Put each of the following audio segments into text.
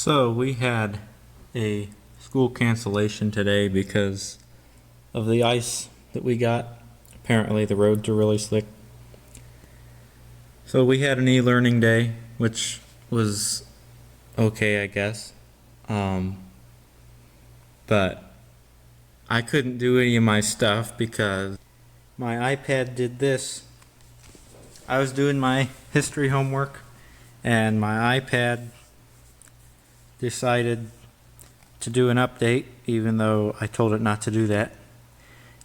So we had a school cancellation today because of the ice that we got. Apparently the roads are really slick. So we had an e-learning day, which was okay, I guess. But I couldn't do any of my stuff because my iPad did this. I was doing my history homework and my iPad decided to do an update, even though I told it not to do that.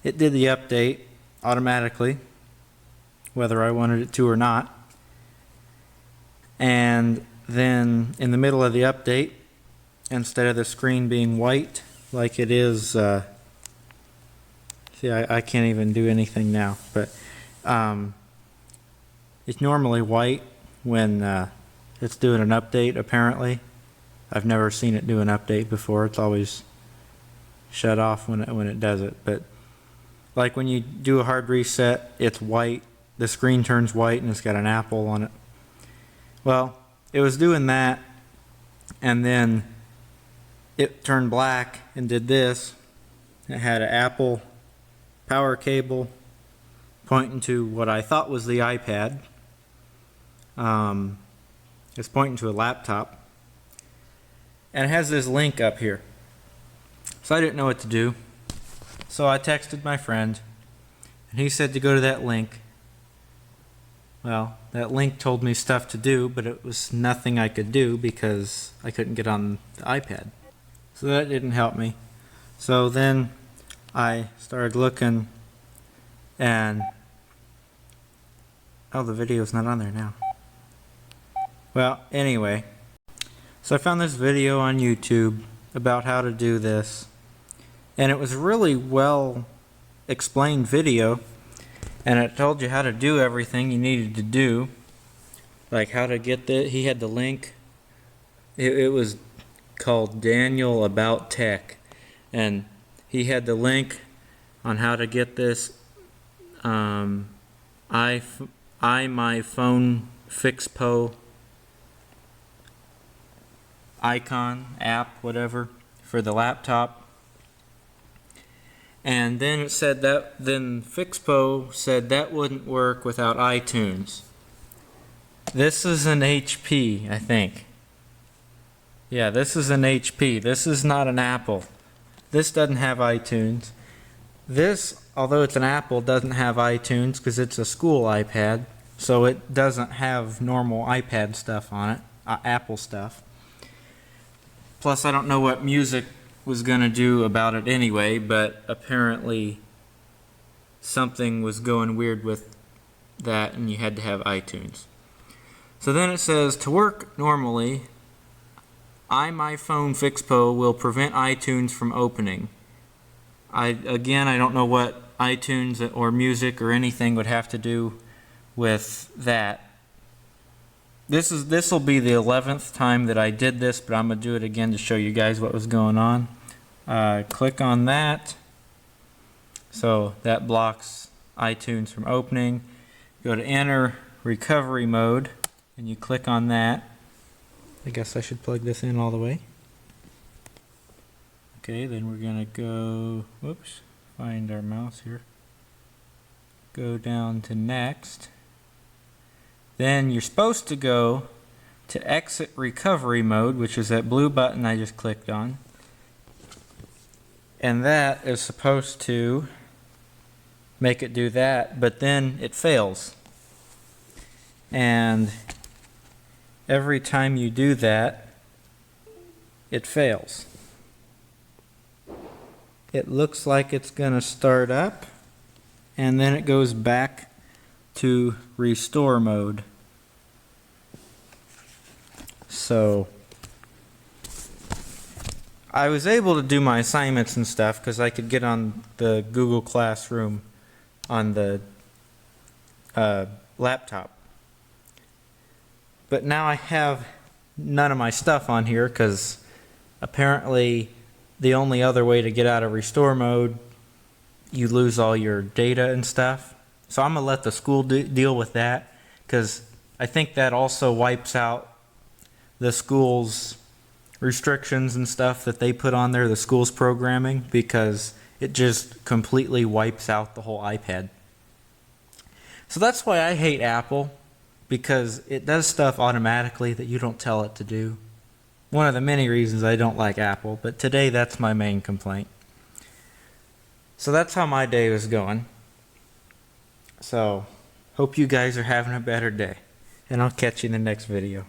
It did the update automatically, whether I wanted it to or not. And then in the middle of the update, instead of the screen being white like it is, see, I can't even do anything now, but it's normally white when it's doing an update, apparently. I've never seen it do an update before. It's always shut off when it does it. But like when you do a hard reset, it's white. The screen turns white and it's got an apple on it. Well, it was doing that, and then it turned black and did this. It had an Apple power cable pointing to what I thought was the iPad. It's pointing to a laptop. And it has this link up here. So I didn't know what to do. So I texted my friend, and he said to go to that link. Well, that link told me stuff to do, but it was nothing I could do because I couldn't get on the iPad. So that didn't help me. So then I started looking, and oh, the video's not on there now. Well, anyway, so I found this video on YouTube about how to do this, and it was really well explained video, and it told you how to do everything you needed to do, like how to get the, he had the link. It was called Daniel About Tech, and he had the link on how to get this IMyFoneFixppo icon app, whatever, for the laptop. And then it said that, then Fixppo said that wouldn't work without iTunes. This is an HP, I think. Yeah, this is an HP. This is not an Apple. This doesn't have iTunes. This, although it's an Apple, doesn't have iTunes because it's a school iPad, so it doesn't have normal iPad stuff on it, Apple stuff. Plus, I don't know what music was going to do about it anyway, but apparently something was going weird with that and you had to have iTunes. So then it says, to work normally, IMyFoneFixppo will prevent iTunes from opening. Again, I don't know what iTunes or music or anything would have to do with that. This will be the 11th time that I did this, but I'm going to do it again to show you guys what was going on. Click on that. So that blocks iTunes from opening. Go to enter recovery mode, and you click on that. I guess I should plug this in all the way. Okay, then we're going to go, whoops, find our mouse here. Go down to next. Then you're supposed to go to exit recovery mode, which is that blue button I just clicked on. And that is supposed to make it do that, but then it fails. And every time you do that, it fails. It looks like it's going to start up, and then it goes back to restore mode. So I was able to do my assignments and stuff because I could get on the Google Classroom on the laptop. But now I have none of my stuff on here because apparently the only other way to get out of restore mode, you lose all your data and stuff. So I'm going to let the school deal with that because I think that also wipes out the school's restrictions and stuff that they put on there, the school's programming, because it just completely wipes out the whole iPad. So that's why I hate Apple, because it does stuff automatically that you don't tell it to do. One of the many reasons I don't like Apple, but today that's my main complaint. So that's how my day was going. So, hope you guys are having a better day, and I'll catch you in the next video.